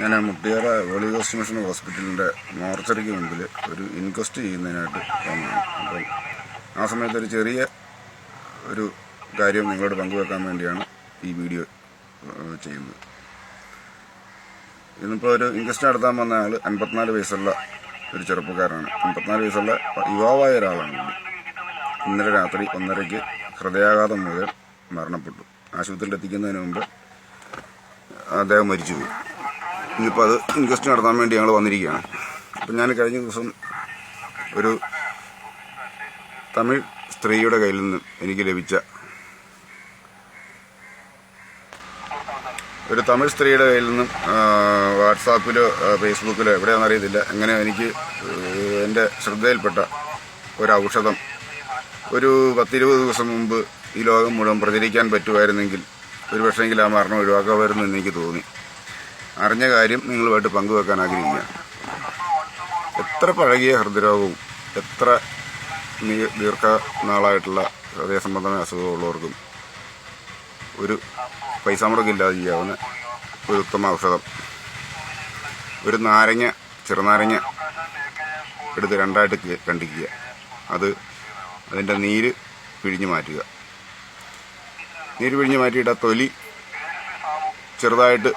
ഞാൻ മുട്ടിയാറ holy ghost mission ഹോസ്പിറ്റലിൻ്റെ മോർച്ചറിക്ക് മുമ്പിൽ ഒരു ഇൻക്വസ്റ്റ് ചെയ്യുന്നതിനായിട്ട് വന്നതാണ്. അപ്പം ആ സമയത്ത് ഒരു ചെറിയ ഒരു കാര്യം നിങ്ങളോട് പങ്കുവെക്കാൻ വേണ്ടിയാണ് ഈ വീഡിയോ ചെയ്യുന്നത്. ഇന്നിപ്പോൾ ഒരു ഇൻക്വസ്റ്റ് നടത്താൻ വന്ന ആൾ 54 വയസ്സുള്ള ഒരു ചെറുപ്പക്കാരനാണ്. 54 വയസ്സുള്ള യുവാവായ ഒരാളാണ്. ഇന്നലെ രാത്രി 1:30-ക്ക് ഹൃദയാഘാതം മൂലം മരണപ്പെട്ടു. ആശുപത്രിയിൽ എത്തിക്കുന്നതിന് മുമ്പ് അദ്ദേഹം മരിച്ചുപോയി. ഇന്നിപ്പോൾ അത് ഇൻക്വസ്റ്റ് നടത്താൻ വേണ്ടി ഞങ്ങൾ വന്നിരിക്കുകയാണ്. അപ്പം ഞാൻ കഴിഞ്ഞ ദിവസം ഒരു തമിഴ് സ്ത്രീയുടെ കയ്യിൽ നിന്നും എനിക്ക് ലഭിച്ച വാട്സാപ്പിലോ ഫേസ്ബുക്കിലോ എവിടെയാണെന്ന് അറിയത്തില്ല, എങ്ങനെ എനിക്ക് എൻ്റെ ശ്രദ്ധയിൽപ്പെട്ട ഒരു ഔഷധം ഒരു 10-20 ദിവസം മുമ്പ് ഈ ലോകം മുഴുവൻ പ്രചരിക്കാൻ പറ്റുമായിരുന്നെങ്കിൽ ഒരു പക്ഷേങ്കിൽ ആ മരണം ഒഴിവാക്കാമായിരുന്നു എന്ന് എനിക്ക് തോന്നി. അറിഞ്ഞ കാര്യം നിങ്ങളുമായിട്ട് പങ്കുവെക്കാൻ ആഗ്രഹിക്കുകയാണ്. എത്ര പഴകിയ ഹൃദ്രോഗവും എത്ര ദീർഘനാളായിട്ടുള്ള ഹൃദയ സംബന്ധമായ അസുഖമുള്ളവർക്കും ഒരു പൈസ മുടക്കില്ലാതെ ചെയ്യാവുന്ന ഒരു ഉത്തമ ഔഷധം. ഒരു ചെറുനാരങ്ങ എടുത്ത് 2ആയിട്ട് കണ്ടിക്കുക. അതിൻ്റെ നീര് പിഴിഞ്ഞ് മാറ്റുക. നീര് പിഴിഞ്ഞ് മാറ്റിയിട്ട് ആ തൊലി ചെറുതായിട്ട്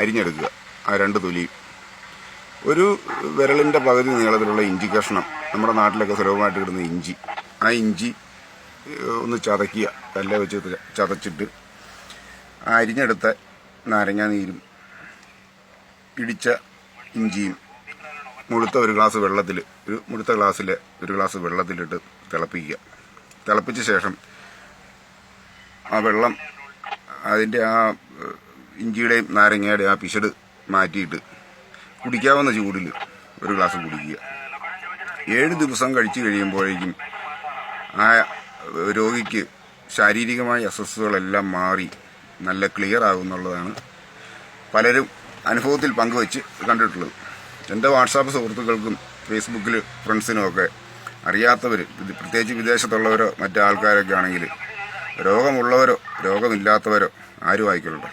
അരിഞ്ഞെടുക്കുക. ആ 2 തൊലിയും ഒരു വിരലിൻ്റെ പകുതി നീളത്തിലുള്ള ഇഞ്ചി കഷ്ണം, നമ്മുടെ നാട്ടിലൊക്കെ സുലഭമായിട്ട് കിട്ടുന്ന ഇഞ്ചി, ആ ഇഞ്ചി ഒന്ന് ചതയ്ക്കുക. കല്ല് വെച്ച് ചതച്ചിട്ട് ആ അരിഞ്ഞെടുത്ത നാരങ്ങാ നീരും ഇടിച്ച ഇഞ്ചിയും മുഴുത്ത ഒരു ഗ്ലാസ് വെള്ളത്തിൽ ഒരു ഗ്ലാസ് വെള്ളത്തിലിട്ട് തിളപ്പിക്കുക. തിളപ്പിച്ച ശേഷം ആ വെള്ളം അതിൻ്റെ ആ ഇഞ്ചിയുടെയും നാരങ്ങയുടെയും ആ പിശട് മാറ്റിയിട്ട് കുടിക്കാവുന്ന ചൂടിൽ ഒരു ഗ്ലാസ് കുടിക്കുക. 7 ദിവസം കഴിച്ചു കഴിയുമ്പോഴേക്കും ആ രോഗിക്ക് ശാരീരികമായ അസ്വസ്ഥതകളെല്ലാം മാറി നല്ല ക്ലിയർ ആകുമെന്നുള്ളതാണ് പലരും അനുഭവത്തിൽ പങ്കുവെച്ച് കണ്ടിട്ടുള്ളത്. എൻ്റെ വാട്സാപ്പ് സുഹൃത്തുക്കൾക്കും ഫേസ്ബുക്കിൽ ഫ്രണ്ട്സിനുമൊക്കെ അറിയാത്തവർ, പ്രത്യേകിച്ച് വിദേശത്തുള്ളവരോ മറ്റു ആൾക്കാരൊക്കെ ആണെങ്കിൽ, രോഗമുള്ളവരോ രോഗമില്ലാത്തവരോ ആരും ആയിക്കൊള്ളട്ടെ,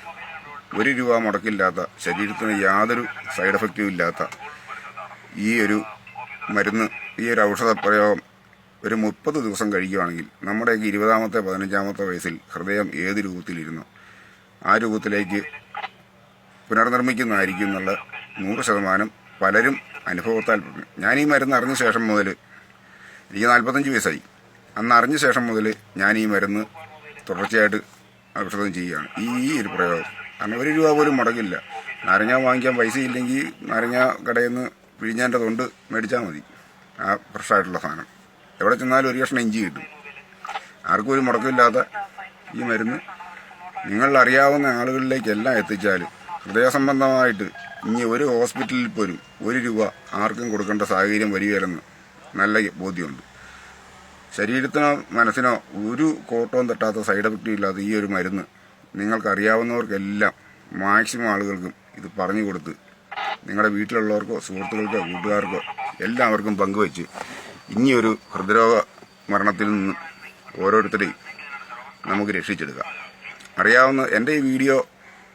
1 രൂപ മുടക്കില്ലാത്ത, ശരീരത്തിന് യാതൊരു സൈഡ് എഫക്റ്റും ഇല്ലാത്ത ഈ ഒരു മരുന്ന്, ഈ ഒരു ഔഷധ പ്രയോഗം ഒരു 30 ദിവസം കഴിക്കുകയാണെങ്കിൽ നമ്മുടെയൊക്കെ 20-ാമത്തെ 15-ാമത്തെ വയസ്സിൽ ഹൃദയം ഏത് രൂപത്തിലിരുന്നോ ആ രൂപത്തിലേക്ക് പുനർനിർമ്മിക്കുന്നതായിരിക്കും എന്നുള്ള 100% പലരും അനുഭവത്താൽ. ഞാൻ ഈ മരുന്ന് അറിഞ്ഞ ശേഷം മുതൽ, എനിക്ക് 45 വയസ്സായി, അന്ന് അറിഞ്ഞ ശേഷം മുതൽ ഞാൻ ഈ മരുന്ന് തുടർച്ചയായിട്ട് ഔഷധം ചെയ്യുകയാണ്. ഈ ഒരു പ്രയോഗം കാരണം 1 രൂപ പോലും മുടക്കില്ല. നാരങ്ങ വാങ്ങിക്കാൻ പൈസ ഇല്ലെങ്കിൽ നാരങ്ങ കടയിൽ നിന്ന് പിഴിഞ്ഞതിൻ്റെ തൊണ്ട് മേടിച്ചാൽ മതി. ആ ഫ്രഷായിട്ടുള്ള സാധനം എവിടെ ചെന്നാലും 1 കഷ്ണം ഇഞ്ചി കിട്ടും. ആർക്കും ഒരു മുടക്കമില്ലാത്ത ഈ മരുന്ന് നിങ്ങളറിയാവുന്ന ആളുകളിലേക്കെല്ലാം എത്തിച്ചാൽ ഹൃദയ സംബന്ധമായിട്ട് ഇനി ഒരു ഹോസ്പിറ്റലിൽ പോലും 1 രൂപ ആർക്കും കൊടുക്കേണ്ട സാഹചര്യം വരികയില്ലെന്ന് നല്ല ബോധ്യമുണ്ട്. ശരീരത്തിനോ മനസ്സിനോ ഒരു കോട്ടവും തട്ടാത്ത സൈഡ് എഫക്റ്റും ഇല്ലാത്ത ഈ ഒരു മരുന്ന് നിങ്ങൾക്കറിയാവുന്നവർക്കെല്ലാം, മാക്സിമം ആളുകൾക്കും ഇത് പറഞ്ഞു കൊടുത്ത് നിങ്ങളുടെ വീട്ടിലുള്ളവർക്കോ സുഹൃത്തുക്കൾക്കോ കൂട്ടുകാർക്കോ എല്ലാവർക്കും പങ്കുവെച്ച് ഇനിയൊരു ഹൃദ്രോഗ മരണത്തിൽ നിന്ന് ഓരോരുത്തരെയും നമുക്ക് രക്ഷിച്ചെടുക്കാം. എൻ്റെ ഈ വീഡിയോ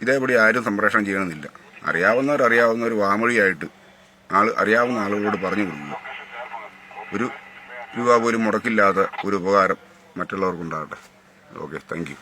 ഇതേപടി ആരും സംപ്രേഷണം ചെയ്യണമെന്നില്ല. അറിയാവുന്നവർ വാമൊഴിയായിട്ട് അറിയാവുന്ന ആളുകളോട് പറഞ്ഞു കൊടുക്കുക. 1 രൂപ പോലും മുടക്കില്ലാത്ത ഒരു ഉപകാരം മറ്റുള്ളവർക്കുണ്ടാകട്ടെ. Okay, thank you.